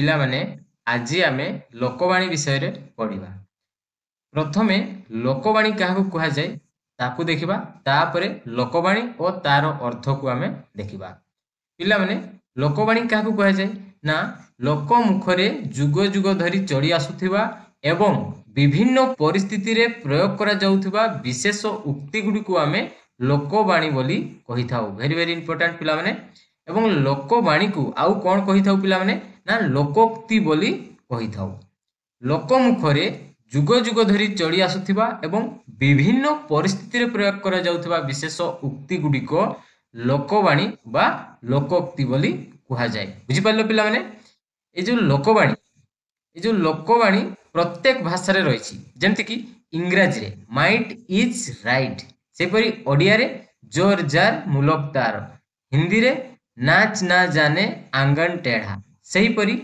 ପିଲାମାନେ ଆଜି ଆମେ ଲୋକବାଣୀ ବିଷୟରେ ପଢ଼ିବା। ପ୍ରଥମେ ଲୋକବାଣୀ କାହାକୁ କୁହାଯାଏ ତାକୁ ଦେଖିବା, ତାପରେ ଲୋକବାଣୀ ଓ ତାର ଅର୍ଥକୁ ଆମେ ଦେଖିବା। ପିଲାମାନେ ଲୋକବାଣୀ କାହାକୁ କୁହାଯାଏ ନା ଲୋକ ମୁଖରେ ଯୁଗ ଯୁଗ ଧରି ଚଳି ଆସୁଥିବା ଏବଂ ବିଭିନ୍ନ ପରିସ୍ଥିତିରେ ପ୍ରୟୋଗ କରାଯାଉଥିବା ବିଶେଷ ଉକ୍ତି ଗୁଡ଼ିକୁ ଆମେ ଲୋକବାଣୀ ବୋଲି କହିଥାଉ। ଭେରି ଭେରି ଇମ୍ପୋର୍ଟାଣ୍ଟ ପିଲାମାନେ। ଏବଂ ଲୋକବାଣୀକୁ ଆଉ କ'ଣ କହିଥାଉ ପିଲାମାନେ ନା ଲୋକୋକ୍ତି ବୋଲି କହିଥାଉ। ଲୋକ ମୁଖରେ ଯୁଗ ଯୁଗ ଧରି ଚଳି ଆସୁଥିବା ଏବଂ ବିଭିନ୍ନ ପରିସ୍ଥିତିରେ ପ୍ରୟୋଗ କରାଯାଉଥିବା ବିଶେଷ ଉକ୍ତି ଗୁଡ଼ିକ ଲୋକବାଣୀ ବା ଲୋକୋକ୍ତି ବୋଲି କୁହାଯାଏ। ବୁଝିପାରିଲ ପିଲାମାନେ? ଏ ଯେଉଁ ଲୋକବାଣୀ ପ୍ରତ୍ୟେକ ଭାଷାରେ ରହିଛି। ଯେମିତିକି ଇଂରାଜୀରେ ମାଇଟ୍ ଇଜ୍ ରାଇଟ୍, ସେହିପରି ଓଡ଼ିଆରେ ଜୋର ଜାର ମୁଲକ ତାର, ହିନ୍ଦୀରେ ନାଚ ନା ଜାନେ ଆଙ୍ଗନ ଟେଢ଼ା, ସେହିପରି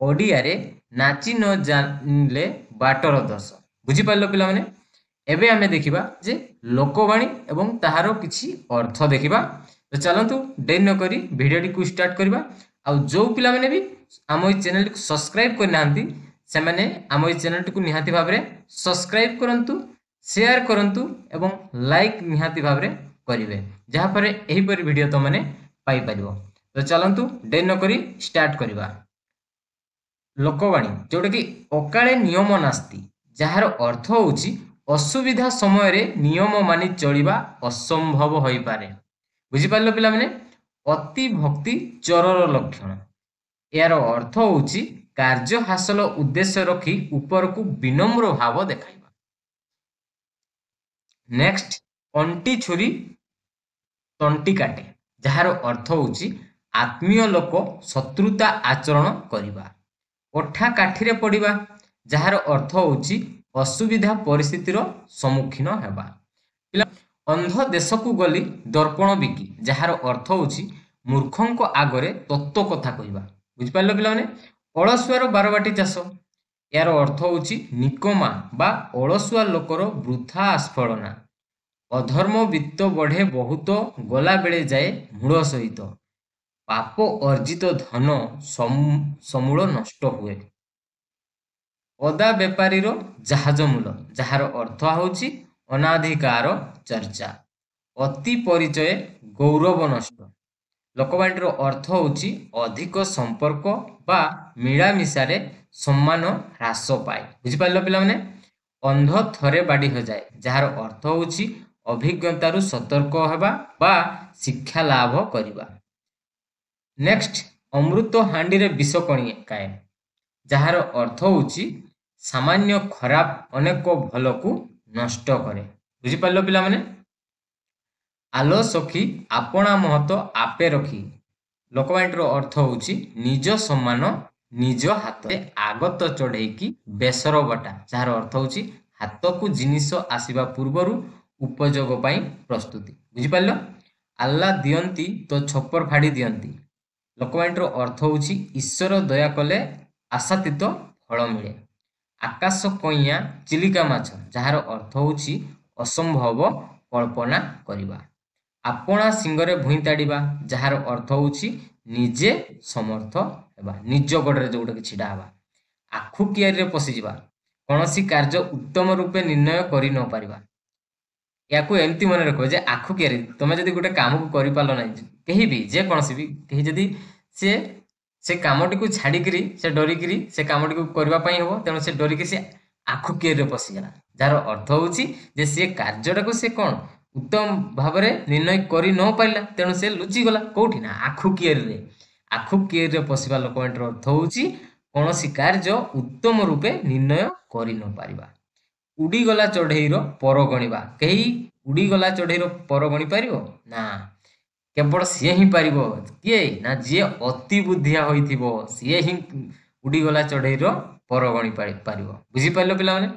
ଓଡ଼ିଆରେ ନାଚି ନ ଜାଣିଲେ ବାଟର ଦୋଷ। ବୁଝିପାରିଲ ପିଲାମାନେ? ଏବେ ଆମେ ଦେଖିବା ଯେ ଲୋକବାଣୀ ଏବଂ ତାହାର କିଛି ଅର୍ଥ ଦେଖିବା। ତ ଚାଲନ୍ତୁ ଡେରି ନ କରି ଭିଡ଼ିଓଟିକୁ ଷ୍ଟାର୍ଟ କରିବା। ଆଉ ଯେଉଁ ପିଲାମାନେ ବି ଆମ ଏଇ ଚ୍ୟାନେଲଟିକୁ ସବସ୍କ୍ରାଇବ୍ କରିନାହାନ୍ତି ସେମାନେ ଆମ ଏଇ ଚ୍ୟାନେଲଟିକୁ ନିହାତି ଭାବରେ ସବସ୍କ୍ରାଇବ୍ କରନ୍ତୁ, ସେୟାର କରନ୍ତୁ ଏବଂ ଲାଇକ୍ ନିହାତି ଭାବରେ କରିବେ, ଯାହାଫଳରେ ଏହିପରି ଭିଡ଼ିଓ ତୁମମାନେ ପାଇପାରିବ। ତ ଚାଲନ୍ତୁ ଡେରି ନ କରି ଷ୍ଟାର୍ଟ କରିବା। ଲୋକବାଣୀ ଯେଉଁଟାକି ଅକାଳେ ନିୟମ ନାସ୍ତି, ଯାହାର ଅର୍ଥ ହେଉଛି ଅସୁବିଧା ସମୟରେ ନିୟମ ମାନି ଚଳିବା ଅସମ୍ଭବ ହୋଇପାରେ। ବୁଝିପାରିଲ ପିଲାମାନେ? ଅତି ଭକ୍ତି ଚୋରର ଲକ୍ଷଣ। ଏହାର ଅର୍ଥ ହେଉଛି କାର୍ଯ୍ୟ ହାସଲ ଉଦ୍ଦେଶ୍ୟ ରଖି ଉପରକୁ ବିନମ୍ର ଭାବ ଦେଖାଇବା। ନେକ୍ସଟ, ଅଣ୍ଟି ଛୁରୀ ତଣ୍ଟି କାଟେ, ଯାହାର ଅର୍ଥ ହେଉଛି ଆତ୍ମୀୟ ଲୋକ ଶତ୍ରୁତା ଆଚରଣ କରିବା। ଅଠା କାଠିରେ ପଡ଼ିବା, ଯାହାର ଅର୍ଥ ହେଉଛି ଅସୁବିଧା ପରିସ୍ଥିତିର ସମ୍ମୁଖୀନ ହେବା। ଅନ୍ଧ ଦେଶକୁ ଗଲି ଦର୍ପଣ ବିକି, ଯାହାର ଅର୍ଥ ହେଉଛି ମୂର୍ଖଙ୍କ ଆଗରେ ତତ୍ତ୍ୱ କଥା କହିବା। ବୁଝିପାରିଲ ପିଲାମାନେ? ଅଳସୁଆର ବାରବାଟୀ ଚାଷ, ଏହାର ଅର୍ଥ ହେଉଛି ନିକମା ବା ଅଳସୁଆ ଲୋକର ବୃଥା ଆସ୍ଫଳନା। ଅଧର୍ମ ବିତ୍ତ ବଢ଼େ ବହୁତ, ଗଲାବେଳେ ଯାଏ ମୂଳ ସହିତ, ପାପ ଅର୍ଜିତ ଧନ ସମୂଳ ନଷ୍ଟ ହୁଏ। ଅଦା ବେପାରୀର ଜାହାଜ ମୂଲ, ଯାହାର ଅର୍ଥ ହେଉଛି ଅନାଧିକାର ଚର୍ଚ୍ଚା। ଅତି ପରିଚୟ ଗୌରବ ନଷ୍ଟ। ଲୋକବାଣୀର ଅର୍ଥ ହେଉଛି ଅଧିକ ସମ୍ପର୍କ ବା ମିଳାମିଶାରେ ସମ୍ମାନ ହ୍ରାସ ପାଏ। ବୁଝିପାରିଲ ପିଲାମାନେ? ଅନ୍ଧ ଥରେ ବାଡ଼ି ହଜାଏ, ଯାହାର ଅର୍ଥ ହେଉଛି ଅଭିଜ୍ଞତାରୁ ସତର୍କ ହେବା ବା ଶିକ୍ଷା ଲାଭ କରିବା। ନେକ୍ସଟ, ଅମୃତ ହାଣ୍ଡିରେ ବିଷ କଣିକାଏ, ଯାହାର ଅର୍ଥ ହେଉଛି ସାମାନ୍ୟ ଖରାପ ଅନେକ ଭଲକୁ ନଷ୍ଟ କରେ। ବୁଝିପାରିଲ ପିଲାମାନେ? ଆଲୋ ସଖୀ ଆପଣା ମହତ ଆପେ ରଖି, ଲୋକବାଣୀର ଅର୍ଥ ହେଉଛି ନିଜ ସମ୍ମାନ ନିଜ ହାତରେ ଆଗତ ଚଢ଼େଇକି ବେସର ବଟା, ଯାହାର ଅର୍ଥ ହେଉଛି ହାତକୁ ଜିନିଷ ଆସିବା ପୂର୍ବରୁ ଉପଯୋଗ ପାଇଁ ପ୍ରସ୍ତୁତି। ବୁଝିପାରିଲ? ଆଲ୍ଲା ଦିଅନ୍ତି ତ ଛପର ଫାଡ଼ି ଦିଅନ୍ତି, ଲୋକବାଣୀର ଅର୍ଥ ହେଉଛି ଈଶ୍ୱର ଦୟା କଲେ ଆଶାତୀତ ଫଳ ମିଳେ। ଆକାଶ କଇଁଆ ଚିଲିକା ମାଛ, ଯାହାର ଅର୍ଥ ହେଉଛି ଅସମ୍ଭବ କଳ୍ପନା କରିବା। ଆପଣା ଶିଙ୍ଗରେ ଭୁଇଁ ତାଡ଼ିବା, ଯାହାର ଅର୍ଥ ହେଉଛି ନିଜେ ସମର୍ଥ ହେବା, ନିଜ ଗୋଡ଼ରେ ଯେଉଁଟାକି ଛିଡ଼ା ହେବା। ଆଖୁ କିଆରିରେ ପଶିଯିବା, କୌଣସି କାର୍ଯ୍ୟ ଉତ୍ତମ ରୂପେ ନିର୍ଣ୍ଣୟ କରି ନ ପାରିବା। ୟାକୁ ଏମିତି ମନେ ରଖ ଯେ ଆଖୁ କିଆରି, ତମେ ଯଦି ଗୋଟେ କାମକୁ କରିପାରିଲ ନାହିଁ, କେହି ବି ଯେକୌଣସି ବି କେହି ଯଦି ସେ କାମଟିକୁ ଛାଡ଼ିକିରି ସେ ଡରିକିରି ସେ କାମଟିକୁ କରିବା ପାଇଁ ହେବ, ତେଣୁ ସେ ଡରିକି ସେ ଆଖୁ କିଆରିରେ ପଶିଗଲା, ଯାହାର ଅର୍ଥ ହେଉଛି ଯେ ସେ କାର୍ଯ୍ୟଟାକୁ ସେ କ'ଣ ଉତ୍ତମ ଭାବରେ ନିର୍ଣ୍ଣୟ କରି ନ ପାରିଲା, ତେଣୁ ସେ ଲୁଚିଗଲା। କୋଉଠି ନା ଆଖୁ କିଆରିରେ। ଆଖୁ କିଆରିରେ ପଶିବା ଲୋକବାଣୀର ଅର୍ଥ ହେଉଛି କୌଣସି କାର୍ଯ୍ୟ ଉତ୍ତମ ରୂପେ ନିର୍ଣ୍ଣୟ କରି ନ ପାରିବା। ଉଡ଼ିଗଲା ଚଢ଼େଇର ପର ଗଣିବା, କେହି ଉଡ଼ିଗଲା ଚଢ଼େଇର ପର ଗଣି ପାରିବ ନା, କେବଳ ସିଏ ହିଁ ପାରିବ। କିଏ ନା ଯିଏ ଅତି ବୁଦ୍ଧିଆ ହୋଇଥିବ, ସିଏ ହିଁ ଉଡ଼ିଗଲା ଚଢ଼େଇର ପର ଗଣି ପାରିବ। ବୁଝିପାରିଲ ପିଲାମାନେ?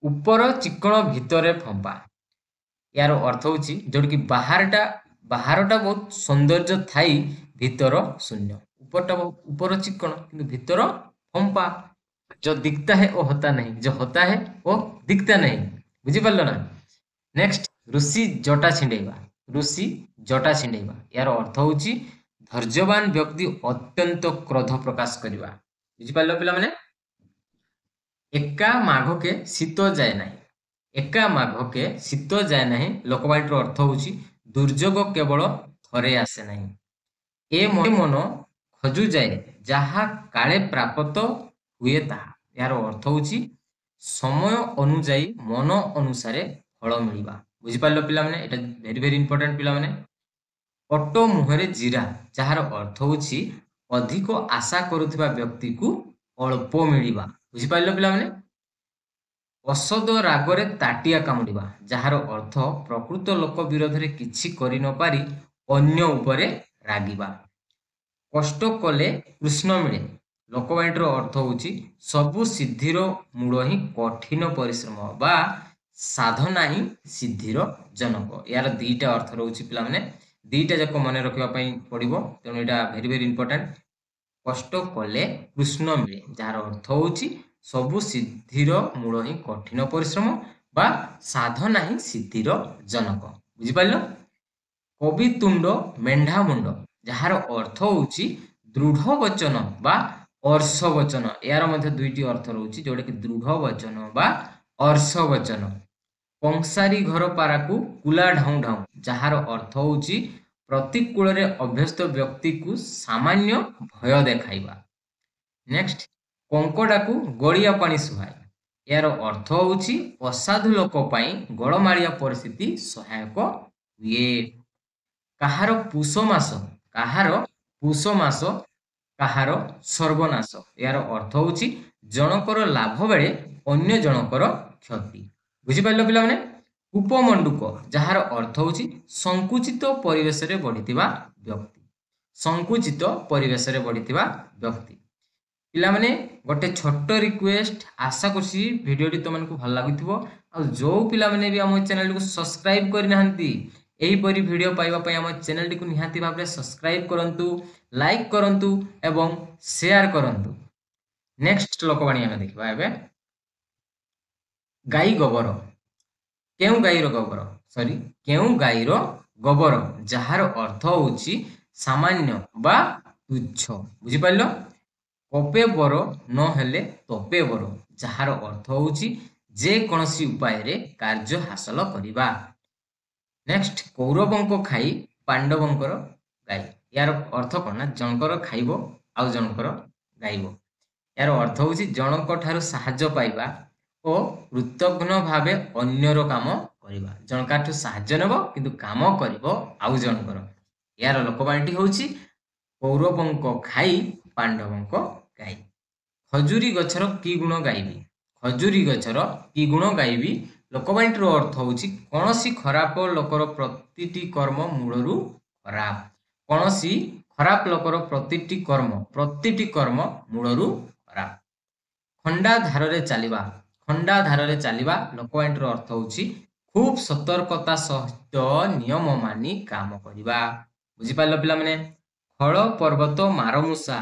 ଉପର ଚିକଣ ଭିତରେ ଫମ୍ପା, ୟାର ଅର୍ଥ ହେଉଛି ଯେଉଁଠିକି ବାହାରଟା ବହୁତ ସୌନ୍ଦର୍ଯ୍ୟ ଥାଇ ଭିତର ଶୂନ୍ୟ। ଉପର ଚିକଣ କିନ୍ତୁ ଭିତର ଫମ୍ପା। जो दिखता है वो होता नहीं, जो होता है वो दिखता नहीं। बुझिपारल ना? नेक्स्ट, ऋषि जटा छिंडेवा, ऋषि जटा छिंडेवा, यार अर्थ होची धैर्यवान व्यक्ति अत्यंत क्रोध प्रकाश करवा। ବୁଝିପାରିଲ ପିଲାମାନେ? ଏକା ମାଘକେ ଶୀତ ଯାଏ ନାହିଁ। ଏକା ମାଘକେ ଶୀତ ଯାଏ ନାହିଁ ଲୋକବାଣୀର ଅର୍ଥ ହଉଛି ଦୁର୍ଯୋଗ କେବଳ ଥରେ ଆସେ ନାହିଁ। ଏ ମନ ଖୋଜୁ ଯାଏ ଯାହା କାଳେ ପ୍ରାପ୍ତ ହୁଏ ତାହା। ଏହାର ଅର୍ଥ ହଉଛି ସମୟ ଅନୁଯାୟୀ ମନ ଅନୁସାରେ ଫଳ ମିଳିବା। ବୁଝିପାରିଲ ପିଲାମାନେ? ଏଟା ଭେରି ଭେରି ଇମ୍ପୋର୍ଟାଣ୍ଟ ପିଲାମାନେ। ଅଟ ମୁହଁରେ ଜିରା, ଯାହାର ଅର୍ଥ ହଉଛି ଅଧିକ ଆଶା କରୁଥିବା ବ୍ୟକ୍ତିକୁ ଅଳ୍ପ ମିଳିବା। ବୁଝିପାରିଲ ପିଲାମାନେ? ଅସଦ ରାଗରେ ତାଟିଆ କାମୁଡ଼ିବା, ଯାହାର ଅର୍ଥ ପ୍ରକୃତ ଲୋକ ବିରୋଧରେ କିଛି କରି ନ ପାରି ଅନ୍ୟ ଉପରେ ରାଗିବା। କଷ୍ଟ କଲେ କୃଷ୍ଣ ମିଳେ, ଲୋକବାଣୀର ଅର୍ଥ ହଉଛି ସବୁ ସିଦ୍ଧିର ମୂଳ ହିଁ କଠିନ ପରିଶ୍ରମ ବା ସାଧନା ହିଁ ସିଦ୍ଧିର ଜନକ। ଏହାର ଦିଟା ଅର୍ଥ ରହୁଛି ପିଲାମାନେ, ଦିଟା ଯାକ ମନେ ରଖିବା ପାଇଁ ପଡିବ, ତେଣୁ ଏଇଟା ଭେରି ଭେରି ଇମ୍ପୋର୍ଟାଣ୍ଟ। କଷ୍ଟ କଲେ କୃଷ୍ଣ ମିଳେ, ଯାହାର ଅର୍ଥ ହଉଛି ସବୁ ସିଦ୍ଧିର ମୂଳ ହିଁ କଠିନ ପରିଶ୍ରମ ବା ସାଧନା ହିଁ ସିଦ୍ଧିର ଜନକ। ବୁଝିପାରିଲ? କବି ତୁଣ୍ଡ ମେଣ୍ଢା ମୁଣ୍ଡ, ଯାହାର ଅର୍ଥ ହଉଛି ଦୃଢ ବଚନ ବା ଅର୍ଷ ବଚନ। ଏହାର ମଧ୍ୟ ଦୁଇଟି ଅର୍ଥ ରହୁଛି, ଯୋଉଟାକି ଦୃଢ ବଚନ ବା ଅର୍ଷ ବଚନ। କଂସାରୀ ଘର ପାରାକୁ କୁଲା ଢାଉଁ ଢାଉଁ, ଯାହାର ଅର୍ଥ ହଉଛି ପ୍ରତିକୂଳରେ ଅଭ୍ୟସ୍ତ ବ୍ୟକ୍ତିକୁ ସାମାନ୍ୟ ଭୟ ଦେଖାଇବା। ନେକ୍ସଟ, କଙ୍କଡାକୁ ଗଳିଆ ପାଣି ସୁହାଏ, ଏହାର ଅର୍ଥ ହଉଛି ଅସାଧୁ ଲୋକ ପାଇଁ ଗୋଳମାଳିଆ ପରିସ୍ଥିତି ସହାୟକ ହୁଏ। କାହାର ପୁଷ ମାସ, କାହାର ପୁଷ ମାସ କାହାର ସର୍ବନାଶ, ଏହାର ଅର୍ଥ ହଉଛି ଜଣକର ଲାଭ ବେଳେ ଅନ୍ୟ ଜଣକର କ୍ଷତି। ବୁଝିପାରିଲ ପିଲାମାନେ? କୂପମଣ୍ଡୁକ, ଯାହାର ଅର୍ଥ ହଉଛି ସଂକୁଚିତ ପରିବେଶରେ ବଢିଥିବା ବ୍ୟକ୍ତି। ସଂକୁଚିତ ପରିବେଶରେ ବଢିଥିବା ବ୍ୟକ୍ତି। ପିଲାମାନେ ଗୋଟେ ଛୋଟ ରିକ୍ୱେଷ୍ଟ, ଆଶା କରୁଛି ଭିଡ଼ିଓଟି ତୁମମାନଙ୍କୁ ଭଲ ଲାଗୁଥିବ। ଆଉ ଯୋଉ ପିଲାମାନେ ବି ଆମ ଚ୍ୟାନେଲକୁ ସବସ୍କ୍ରାଇବ କରିନାହାନ୍ତି, ଏହିପରି ଭିଡ଼ିଓ ପାଇବା ପାଇଁ ଆମ ଚ୍ୟାନେଲଟିକୁ ନିହାତି ଭାବରେ ସବସ୍କ୍ରାଇବ କରନ୍ତୁ, ଲାଇକ୍ କରନ୍ତୁ ଏବଂ ସେୟାର କରନ୍ତୁ। ନେକ୍ସଟ ଲୋକବାଣୀ ଆମେ ଦେଖିବା ଏବେ। ଗାଈ ଗୋବର, କେଉଁ ଗାଈର ଗୋବର, କେଉଁ ଗାଈର ଗୋବର, ଯାହାର ଅର୍ଥ ହଉଛି ସାମାନ୍ୟ ବା ତୁଚ୍ଛ। ବୁଝିପାରିଲ? କପେ ବର ନହେଲେ ତପେ ବର, ଯାହାର ଅର୍ଥ ହଉଛି ଯେ କୌଣସି ଉପାୟରେ କାର୍ଯ୍ୟ ହାସଲ କରିବା। ନେକ୍ସଟ, କୌରବଙ୍କ ଖାଇ ପାଣ୍ଡବଙ୍କର ଗାଇ, ଏହାର ଅର୍ଥ କଣ ନା ଜଣଙ୍କର ଖାଇବ ଆଉ ଜଣଙ୍କର ଗାଇବ। ଏହାର ଅର୍ଥ ହଉଛି ଜଣଙ୍କ ଠାରୁ ସାହାଯ୍ୟ ପାଇବା ଓ କୃତଘ୍ନ ଭାବେ ଅନ୍ୟର କାମ କରିବା। ଜଣକାଠୁ ସାହାଯ୍ୟ ନେବ କିନ୍ତୁ କାମ କରିବ ଆଉ ଜଣଙ୍କର। ଏହାର ଲୋକବାଣୀଟି ହଉଛି କୌରବଙ୍କ ଖାଇ ପାଣ୍ଡବଙ୍କ ଗାଇ। ଖଜୁରୀ ଗଛର କି ଗୁଣ ଗାଇବି, ଖଜୁରୀ ଗଛର କି ଗୁଣ ଗାଇବି, ଲୋକବାଣୀଟିର ଅର୍ଥ ହଉଛି କୌଣସି ଖରାପ ଲୋକର ପ୍ରତିଟି କର୍ମ ମୂଳରୁ ଖରାପ। କୌଣସି ଖରାପ ଲୋକର ପ୍ରତିଟି କର୍ମ ମୂଳରୁ ଖରାପ। ଖଣ୍ଡା ଧାରରେ ଚାଲିବା, ଖଣ୍ଡା ଧାରରେ ଚାଲିବା, ଲୋକବାଣୀଟିର ଅର୍ଥ ହଉଛି ଖୁବ୍ ସତର୍କତା ସହିତ ନିୟମ ମାନି କାମ କରିବା। ବୁଝିପାରିଲ ପିଲାମାନେ? ଖଳ ପର୍ବତ ମାରମୂଷା,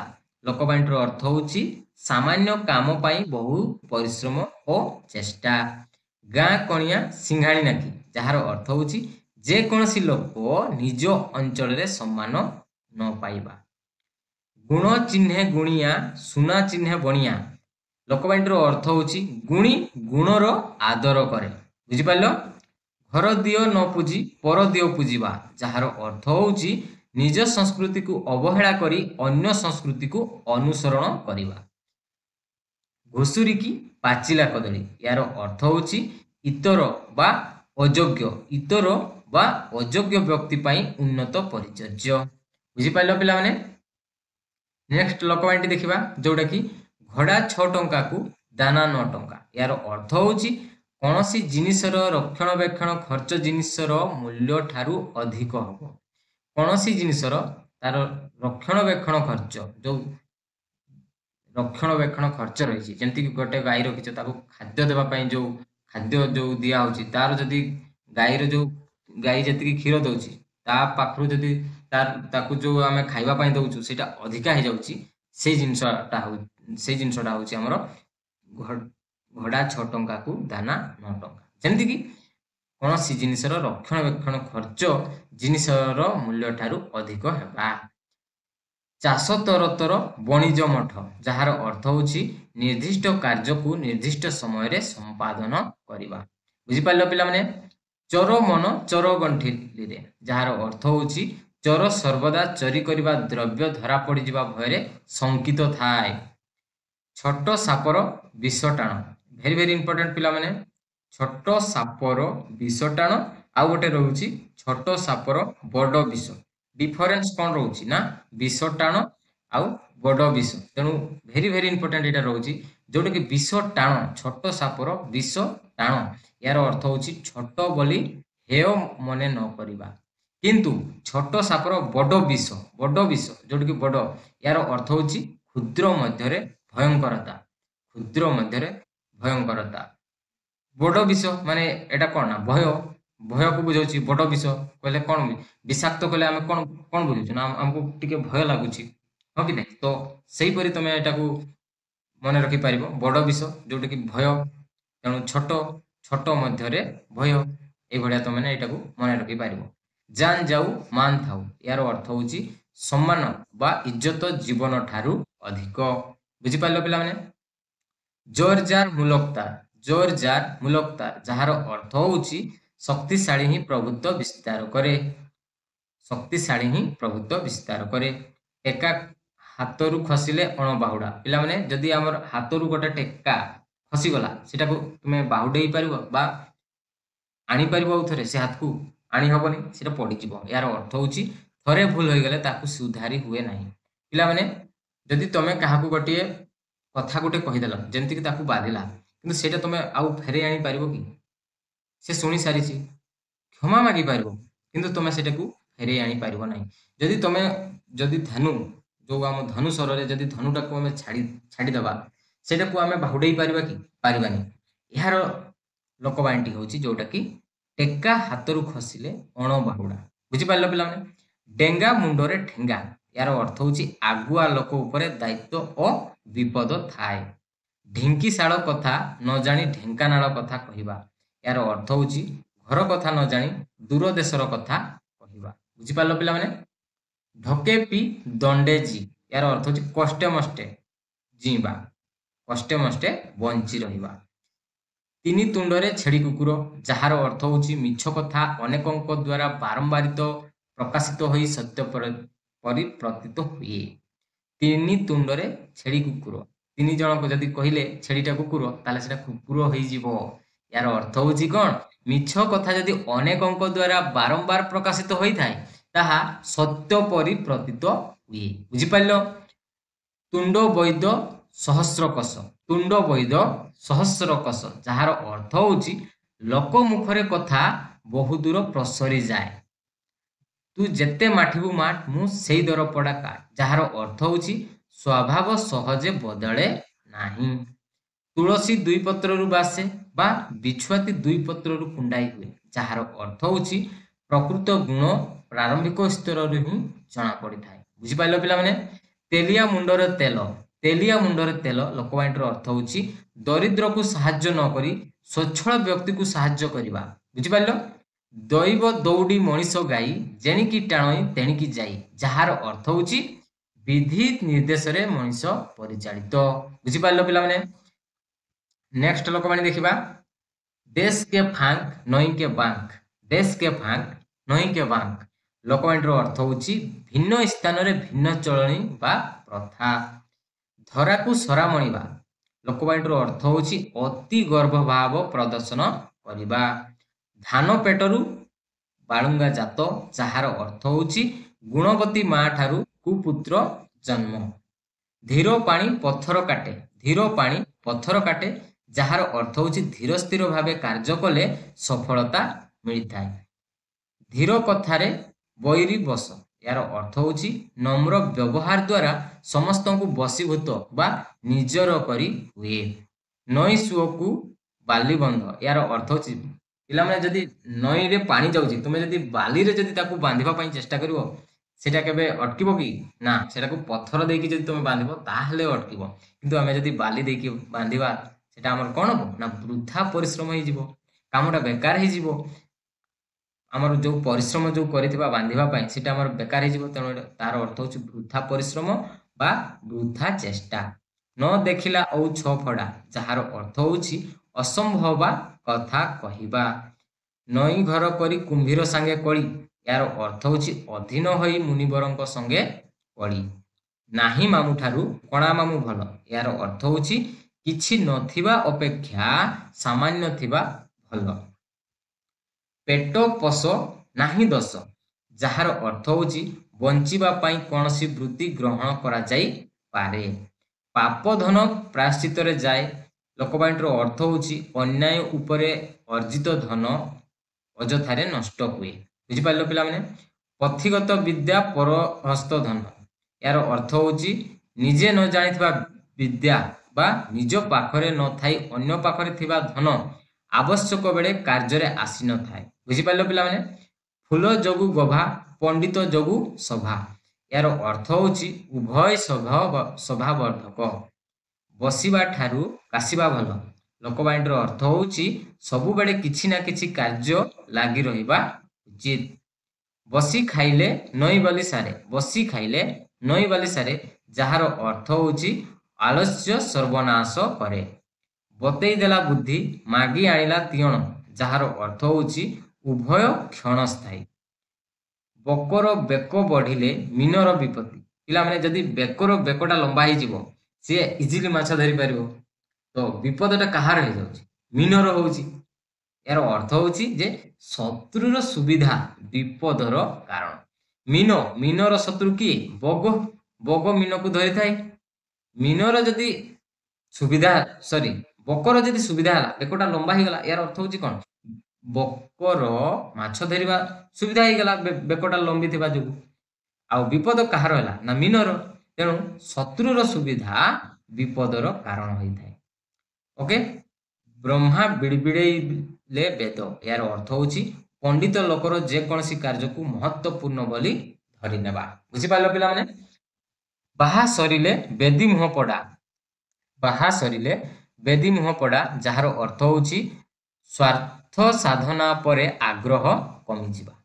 ଲୋକବାଣୀଟିର ଅର୍ଥ ହଉଛି ସାମାନ୍ୟ କାମ ପାଇଁ ବହୁ ପରିଶ୍ରମ ଓ ଚେଷ୍ଟା। ଗାଁ କଣିଆ ସିଂଘାଣି ନାକି, ଯାହାର ଅର୍ଥ ହଉଛି ଯେକୌଣସି ଲୋକ ନିଜ ଅଞ୍ଚଳରେ ସମ୍ମାନ ନ ପାଇବା। ଗୁଣ ଚିହ୍ନେ ଗୁଣିଆ, ସୁନା ଚିହ୍ନେ ବଣିଆ, ଲୋକବାଣୀଟିର ଅର୍ଥ ହଉଛି ଗୁଣୀ ଗୁଣର ଆଦର କରେ। ବୁଝିପାରିଲ? ଘର ଦିଅ ନ ପୂଜି ପର ଦିଅ ପୂଜିବା, ଯାହାର ଅର୍ଥ ହଉଛି ନିଜ ସଂସ୍କୃତିକୁ ଅବହେଳା କରି ଅନ୍ୟ ସଂସ୍କୃତିକୁ ଅନୁସରଣ କରିବା। ଘୁଷୁରିକି ପାଚିଲା କଦଳୀ, ଏହାର ଅର୍ଥ ହଉଛି ଇତର ବା ଅଯୋଗ୍ୟ ବ୍ୟକ୍ତି ପାଇଁ ଉନ୍ନତ ପରିଚର୍ଯ୍ୟ। ବୁଝିପାରିଲ ପିଲାମାନେ? ନେକ୍ସଟ ଲୋକବାଣୀଟି ଦେଖିବା, ଯୋଉଟା କି ଘୋଡ଼ା 6 ଟଙ୍କାକୁ ଦାନା 9 ଟଙ୍କା, ଏହାର ଅର୍ଥ ହଉଛି କୌଣସି ଜିନିଷର ରକ୍ଷଣାବେକ୍ଷଣ ଖର୍ଚ୍ଚ ଜିନିଷର ମୂଲ୍ୟ ଠାରୁ ଅଧିକ ହବ। କୌଣସି ଜିନିଷର ତାର ରକ୍ଷଣାବେକ୍ଷଣ ଖର୍ଚ୍ଚ, ଯୋଉ ରକ୍ଷଣାବେକ୍ଷଣ ଖର୍ଚ୍ଚ ରହିଛି, ଯେମିତିକି ଗୋଟେ ଗାଈ ରଖିଛ, ତାକୁ ଖାଦ୍ୟ ଦେବା ପାଇଁ ଯୋଉ ଖାଦ୍ୟ ଯୋଉ ଦିଆ ହଉଛି, ତାର ଯଦି ଗାଈ ଯେତିକି କ୍ଷୀର ଦଉଛି ତା ପାଖରୁ ଯଦି ତାକୁ ଯୋଉ ଆମେ ଖାଇବା ପାଇଁ ଦଉଛୁ ସେଇଟା ଅଧିକା ହେଇଯାଉଛି, ସେଇ ଜିନିଷଟା ହଉଛି ଆମର ଘୋଡ଼ା 6 ଟଙ୍କାକୁ ଦାନା 9 ଟଙ୍କା। ଯେମିତିକି କୌଣସି ଜିନିଷର ରକ୍ଷଣାବେକ୍ଷଣ ଖର୍ଚ୍ଚ ଜିନିଷର ମୂଲ୍ୟ ଠାରୁ ଅଧିକ ହେବା। ଚାଷ ତରତର ବଣିଜ ମଠ, ଯାହାର ଅର୍ଥ ହେଉଛି ନିର୍ଦ୍ଦିଷ୍ଟ କାର୍ଯ୍ୟକୁ ନିର୍ଦ୍ଦିଷ୍ଟ ସମୟରେ ସମ୍ପାଦନ କରିବା। ବୁଝିପାରିଲ ପିଲାମାନେ? ଚୋର ମନ ଚୋର ଗଣ୍ଠିଲିରେ, ଯାହାର ଅର୍ଥ ହେଉଛି ଚୋର ସର୍ବଦା ଚୋରି କରିବା ଦ୍ରବ୍ୟ ଧରା ପଡ଼ିଯିବା ଭୟରେ ଶଙ୍କିତ ଥାଏ। ଛୋଟ ସାପର ବିଷ ଟାଣ, ଭେରି ଭେରି ଇମ୍ପୋର୍ଟାଣ୍ଟ ପିଲାମାନେ। ଛୋଟ ସାପର ବିଷ ଟାଣ, ଆଉ ଗୋଟେ ରହୁଛି ଛୋଟ ସାପର ବଡ଼ ବିଷ। ଡିଫରେନ୍ସ କ'ଣ ରହୁଛି ନା ବିଷ ଟାଣ ଆଉ ବଡ଼ ବିଷ। ତେଣୁ ଭେରି ଭେରି ଇମ୍ପୋର୍ଟାଣ୍ଟ ଏଇଟା ରହୁଛି, ଯୋଉଟାକି ବିଷ ଟାଣ, ଛୋଟ ସାପର ବିଷ ଟାଣ, ଏହାର ଅର୍ଥ ହେଉଛି ଛୋଟ ବୋଲି ହେୟ ମନେ ନ କରିବା। କିନ୍ତୁ ଛୋଟ ସାପର ବଡ଼ ବିଷ, ଯୋଉଟାକି ବଡ଼, ଏହାର ଅର୍ଥ ହେଉଛି କ୍ଷୁଦ୍ର ମଧ୍ୟରେ ଭୟଙ୍କରତା, କ୍ଷୁଦ୍ର ମଧ୍ୟରେ ଭୟଙ୍କରତା। ବଡ଼ ବିଷ ମାନେ ଏଟା କ'ଣ ନା ଭୟ, ଭୟକୁ ବୁଝାଉଛି। ବଡ଼ ବିଷ କହିଲେ କ'ଣ, ବିଷାକ୍ତ କହିଲେ ଆମେ କ'ଣ କ'ଣ ବୁଝୁଛୁ ନା ଆମକୁ ଟିକେ ଭୟ ଲାଗୁଛି, ହଁ କି ନାହିଁ? ତ ସେଇପରି ତମେ ଏଟାକୁ ମନେ ରଖିପାରିବ, ବଡ଼ ବିଷ ଯୋଉଟାକି ଭୟ, ତେଣୁ ଛୋଟ, ଛୋଟ ମଧ୍ୟରେ ଭୟ, ଏଇଭଳିଆ ତମେ ଏଇଟାକୁ ମନେ ରଖିପାରିବ। ଜାନ ଯାଉ ମାନ ଥାଉ, ଏହାର ଅର୍ଥ ହେଉଛି ସମ୍ମାନ ବା ଇଜ୍ଜତ ଜୀବନ ଠାରୁ ଅଧିକ। ବୁଝିପାରିଲ ପିଲାମାନେ? ଜୋର ଜାର ମୁଲକତାର, ଜୋର ଜାର ମୁଲକତାର, ଯାହାର ଅର୍ଥ ହେଉଛି ଶକ୍ତିଶାଳୀ ହିଁ ପ୍ରଭୁତ୍ୱ ବିସ୍ତାର କରେ, ଶକ୍ତିଶାଳୀ ହିଁ ପ୍ରଭୁତ୍ୱ ବିସ୍ତାର କରେ। ଟେକା ହାତରୁ ଖସିଲେ ଅଣବାହୁଡ଼ା, ପିଲାମାନେ ଯଦି ଆମର ହାତରୁ ଗୋଟେ ଟେକା ଖସିଗଲା, ସେଟାକୁ ତୁମେ ବାହୁଡ଼େଇ ପାରିବ ବା ଆଣିପାରିବ ଆଉ ଥରେ? ସେ ହାତକୁ ଆଣି ହବନି, ସେଟା ପଡ଼ିଯିବ। ଏହାର ଅର୍ଥ ହେଉଛି ଥରେ ଭୁଲ ହୋଇଗଲେ ତାକୁ ସୁଧାରି ହୁଏ ନାହିଁ। ପିଲାମାନେ ଯଦି ତମେ କାହାକୁ ଗୋଟିଏ କଥା ଗୋଟେ କହିଦେଲ, ଯେମିତିକି ତାକୁ ବାଧିଲା, କିନ୍ତୁ ସେଇଟା ତମେ ଆଉ ଫେରେଇ ଆଣିପାରିବ କି? ସେ ଶୁଣି ସାରିଛି, କ୍ଷମା ମାଗିପାରିବ, କିନ୍ତୁ ତମେ ସେଟାକୁ ଫେରେଇ ଆଣିପାରିବ ନାହିଁ। ଯଦି ତମେ ଧନୁ, ଯୋଉ ଆମ ଧନୁ ସ୍ୱରରେ ଯଦି ଧନୁଟାକୁ ଆମେ ଛାଡ଼ିଦେବା, ସେଟାକୁ ଆମେ ବାହୁଡ଼େଇ ପାରିବା କି? ପାରିବାନି। ଏହାର ଲୋକବାଣୀଟି ହେଉଛି ଯୋଉଟାକି ଟେକା ହାତରୁ ଖସିଲେ ଅଣବାହୁଡ଼ା। ବୁଝିପାରିଲ ପିଲାମାନେ? ଡେଙ୍ଗା ମୁଣ୍ଡରେ ଠେଙ୍ଗା, ଏହାର ଅର୍ଥ ହେଉଛି ଆଗୁଆ ଲୋକ ଉପରେ ଦାୟିତ୍ୱ ଓ ବିପଦ ଥାଏ। ଢିଙ୍କିଶାଳ କଥା ନ ଜାଣି ଢେଙ୍କାନାଳ କଥା କହିବା, ଏହାର ଅର୍ଥ ହେଉଛି ଘର କଥା ନ ଜାଣି ଦୂର ଦେଶର କଥା କହିବା। ବୁଝିପାରିଲ ପିଲାମାନେ? ଢୋକେ ପି ଦଣ୍ଡେ ଜି, ଏହାର ଅର୍ଥ ହେଉଛି କଷ୍ଟେ ମଷ୍ଟେ ଜିଇବା, କଷ୍ଟେ ମଷ୍ଟେ ବଞ୍ଚି ରହିବା। ତିନି ତୁଣ୍ଡରେ ଛେଳି କୁକୁର, ଯାହାର ଅର୍ଥ ହେଉଛି ମିଛ କଥା ଅନେକଙ୍କ ଦ୍ୱାରା ବାରମ୍ବାରିତ ପ୍ରକାଶିତ ହୋଇ ସତ୍ୟ ପରି ପ୍ରତୀତ ହୁଏ। ତିନି ତୁଣ୍ଡରେ ଛେଳି କୁକୁର, ତିନି ଜଣଙ୍କୁ ଯଦି କହିଲେ ଛେଳିଟା କୁକୁର, ତାହେଲେ ସେଟା କୁକୁର ହେଇଯିବ। ଏହାର ଅର୍ଥ ହେଉଛି କ'ଣ? ମିଛ କଥା ଯଦି ଅନେକଙ୍କ ଦ୍ୱାରା ବାରମ୍ବାର ପ୍ରକାଶିତ ହୋଇଥାଏ, ତାହା ସତ୍ୟ ପରି ପ୍ରତୀତ ହୁଏ। ବୁଝିପାରିଲ? ତୁଣ୍ଡ ବୈଦ ସହସ୍ର କୋଶ, ତୁଣ୍ଡ ବୈଦ ସହସ୍ର କୋଶ, ଯାହାର ଅର୍ଥ ହେଉଛି ଲୋକ ମୁଖରେ କଥା ବହୁ ଦୂର ପ୍ରସରି ଯାଏ। ତୁ ଯେତେ ମାଠିବୁ ମାଠ, ମୁଁ ସେଇ ଦରପଡ଼ା କାଠ, ଯାହାର ଅର୍ଥ ହେଉଛି ସ୍ୱଭାବ ସହଜେ ବଦଳେ ନାହିଁ। ତୁଳସୀ ଦୁଇ ପତ୍ରରୁ ବାସେ ବା ବିଛୁଆତି ଦୁଇ ପତ୍ରରୁ କୁଣ୍ଡାଇ ହୁଏ, ଯାହାର ଅର୍ଥ ହେଉଛି ପ୍ରକୃତ ଗୁଣ ପ୍ରାରମ୍ଭିକ ସ୍ତରରୁ ହିଁ ଜଣା ପଡ଼ିଥାଏ। ବୁଝିପାରିଲ ପିଲାମାନେ? ତେଲିଆ ମୁଣ୍ଡରେ ତେଲ, ତେଲିଆ ମୁଣ୍ଡରେ ତେଲ ଲୋକବାଣୀର ଅର୍ଥ ହେଉଛି ଦରିଦ୍ରକୁ ସାହାଯ୍ୟ ନ କରି ସ୍ୱଚ୍ଛଳ ବ୍ୟକ୍ତିକୁ ସାହାଯ୍ୟ କରିବା। ବୁଝିପାରିଲ? ଦୈବ ଦୌଡ଼ି ମଣିଷ ଗାଇ, ଯେଣିକି ଟାଣଇ ତେଣିକି ଯାଇ, ଯାହାର ଅର୍ଥ ହେଉଛି ବିଧି ନିର୍ଦ୍ଦେଶରେ ମଣିଷ ପରିଚାଳିତ। ବୁଝିପାରିଲ ପିଲାମାନେ? ନେକ୍ସଟ ଲୋକବାଣୀ ଦେଖିବା। ଦେଶ କେ ଫାଙ୍କ ନଈ କେ ବାଙ୍କ, ଦେଶ କେ ଫାଙ୍କ ନଈ କେ ବାଙ୍କ, ଲୋକବାଣୀର ଅର୍ଥ ହେଉଛି ଭିନ୍ନ ସ୍ଥାନରେ ଭିନ୍ନ ଚଳଣି ବା ପ୍ରଥା। ଧରାକୁ ସରା ମଣିବା, ଲୋକବାଣୀର ଅର୍ଥ ହେଉଛି ଅତି ଗର୍ବ ଭାବ ପ୍ରଦର୍ଶନ କରିବା। ଧାନ ପେଟରୁ ବାଳୁଙ୍ଗା ଜାତ, ଯାହାର ଅର୍ଥ ହେଉଛି ଗୁଣବତୀ ମା ଠାରୁ କୁପୁତ୍ର ଜନ୍ମ। ଧୀର ପାଣି ପଥର କାଟେ, ଧୀର ପାଣି ପଥର କାଟେ, ଯାହାର ଅର୍ଥ ହେଉଛି ଧୀର ସ୍ଥିର ଭାବେ କାର୍ଯ୍ୟ କଲେ ସଫଳତା ମିଳିଥାଏ। ଧୀର କଥାରେ ବୈରୀ ବଶ, ଏହାର ଅର୍ଥ ହେଉଛି ନମ୍ର ବ୍ୟବହାର ଦ୍ୱାରା ସମସ୍ତଙ୍କୁ ବଶୀଭୂତ ବା ନିଜର କରି ହୁଏ। ନଈ ସୁଅକୁ ବାଲି ବନ୍ଧ, ଏହାର ଅର୍ଥ ହେଉଛି ପିଲାମାନେ ଯଦି ନଈରେ ପାଣି ଯାଉଛି, ତୁମେ ଯଦି ବାଲିରେ ଯଦି ତାକୁ ବାନ୍ଧିବା ପାଇଁ ଚେଷ୍ଟା କରିବ, ସେଟା କେବେ ଅଟକିବ କି? ନା, ସେଟାକୁ ପଥର ଦେଇକି ଯଦି ତୁମେ ବାନ୍ଧିବ ତାହେଲେ ଅଟକିବ। କିନ୍ତୁ ଆମେ ଯଦି ବାଲି ଦେଇକି ବାନ୍ଧିବା, ସେଟା ଆମର କ'ଣ ହବ ନା ବୃଥା ପରିଶ୍ରମ ହେଇଯିବ, କାମଟା ବେକାର ହେଇଯିବ। आमर जो परिश्रम जो करिथिबा बांधिबा पई सेटा हमर बेकार हे जिवो तेणु तार अर्थ होची वृथा परिश्रम बा वृथा चेष्टा। न देखिला औ छ फड़ा जहार अर्थ होची असंभव कथा कहिबा। नई घर करी कुंभीर संगे कली यार अर्थ होची अधीन होई मुनिवरंक संगे कली। नाही मामू ठारू कणा मामू भल यार अर्थ होची किछि नथिबा अपेक्षा सामान्य थिबा भल। पेट पोष नाही दोष जहार अर्थ होची बंचिबा पई कोनसी वृत्ति ग्रहण करा जाई पारे। पाप धन प्रायश्चित रे जाए लोकबाणीर अर्थ होची अन्याय उपरे अर्जित धन अजथारे नष्ट हुए। बुझी पाइलो पिला माने। पथिगत विद्या पर हस्त धन यार अर्थ होची निजे न जानिथिबा विद्या बा निज पाखरे न थाई अन्य पाखरे थिबा धन आवश्यक बेले कार्य रे आसी न थाए। बुझी पाइलो पिला माने। फूल जोगु गभा पंडित जोगु सभा यार अर्थ होची उभय स्वभावर्धक। बसिबा ठारू कासिबा भल लोकबाणीर अर्थ होची सबु बेले किछि ना किछि कार्य लागि रहिबा उचित। बसी खाइले नई बाली सारे बसी खाइले नई बाली सारे जहार अर्थ होची आलस्य सर्वनाश करे। बतई देला बुद्धि मागी आनिला तियण जहार अर्थ होची उभय क्षणस्थायी। बकर बेक बढ़िले मीनर विपत्ति पिला माने जदी बेकर बेकटा लंबा ही जीवो से इजिली माछ धरि परिबो तो विपदटा कहार हे जाउची मीनर होउची। यार अर्थ होची जे शत्रुर सुविधा विपदर कारण। मीनर शत्रु की बग बग मीन को धरि थाई। मीनर जदी सुविधा सॉरी बकर जदी सुविधा हला बेकटा लंबा ही गला यार अर्थ होची कोन बकर माछ धरिबा सुविधा ही गला बेकटा लंबी थिबा जोगु। आ विपद कहार हला ना मीनर तेणु शत्रुर सुविधा विपदर कारण होई थाए। ओके ब्रह्मा बिड़बिड़ेले वेद यार अर्थ होची पंडित लोकर जे कोनसी कार्य को महत्वपूर्ण बोली धरि नेबा। बुझी पाइलो पिला माने। बाहा सरिले बेदी मुह पड़ा बाहा सरिले बेदी मुह पड़ा जहार अर्थ होची स्वार्थ साधना परे आग्रह कमी जिबा।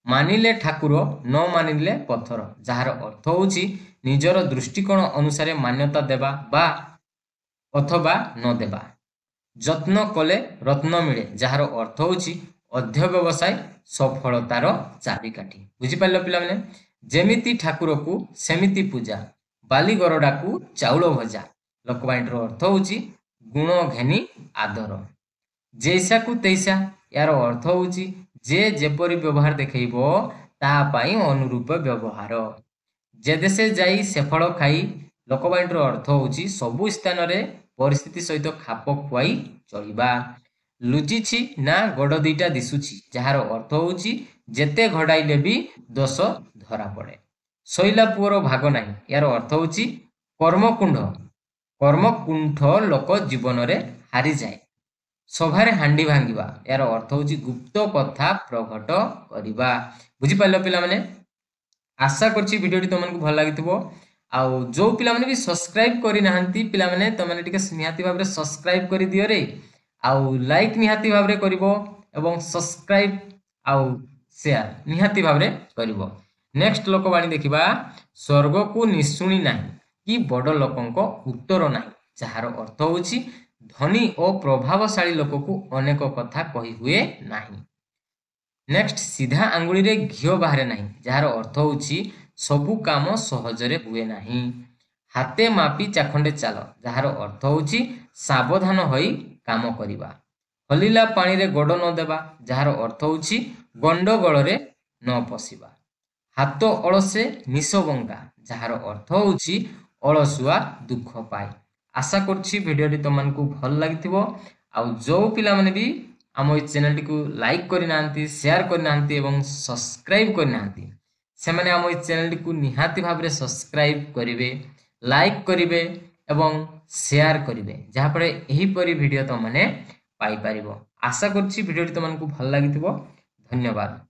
मानिले ठाकुर न मानिले पत्थर जहार अर्थ होची निजर दृष्टिकोण अनुसारे मान्यता देबा बा अथवा न देबा। যত্ন কলে রত্ন মিলে যাହାର অর্থ হচ্ছে অধ্যবসায় সফলতার চাবিকাঠি। বুঝিপার পিলাମାନେ। যেমিতি ঠাকুরকু সেমিতি পূজা বালি গরডাকু চাউল ভজা লোকবাণীর অর্থ হচ্ছে গুণ ঘেনি আদর। জেসাকু তেইসা यार अर्थ होची जे जेपरि व्यवहार देखैब ता पाई अनुरूप व्यवहार। जे देशे जाई सेफल खाई लोकबाणीर अर्थ होची सबु स्थान रे परिस्थिति सहित खाप खुआई चलिबा। लुचिछि ना गोड़ दुईटा दिसुछि जहार अर्थ होची जेते घड़ाइले भी दोष धरा पड़े। शैला पुअर भाग नाही यार अर्थ होची कर्मकुंठ लोक जीवन रे हारी जाए। सभारे हांडी भांगिबा यार अर्थ होची गुप्त कथा प्रकट करिबा। बुझी पाइलो पिला माने। आशा करछि वीडियोटी तुमनको भल लागिथिबो। आउ जो पिला माने भी सब्सक्राइब करि नाहंती पिला माने तमने टिके निहाती भाबरे सब्सक्राइब करि दियो रे। आउ लाइक निहाती भाबरे करिवो एवं सब्सक्राइब आउ शेयर निहाती भाबरे करिवो। नेक्स्ट लोकवाणी देखिबा स्वर्ग को निशुणी नाही कि बड़ लोकंको उत्तर नाही जहार अर्थ होची धनी और प्रभावशाली लोक को अनेक कथा कही हुए नाही। नेक्स्ट सीधा आंगुली रे घिओ बाहरे नाही जहार अर्थ होची सबु काम सहजरे हुए नाही। हाथे मापी चाखंडे चाल जहार अर्थ होची सावधान होई काम करिबा। हलिला पानी रे गोड़ न देबा जहार अर्थ होची गंडगोल रे न पसिबा। हाथ अलसे निश बंगा जहार अर्थ होची अलसुआ दुख पाए। आशा करछि वीडियोटी तुमको भल लागिथिबो। आउ जो पिला माने भी आम ए चैनल को लाइक करि नांती शेयर करि नांती एवं सब्सक्राइब करि नांती से माने आम ए चैनल को निहाती भाबरे सब्सक्राइब करिवे लाइक करिवे एवं शेयर करिवे जहा पर एही परि वीडियो तो माने पाई परिबो। आशा करछि वीडियोटी तुमको भल लागिथिबो। धन्यवाद।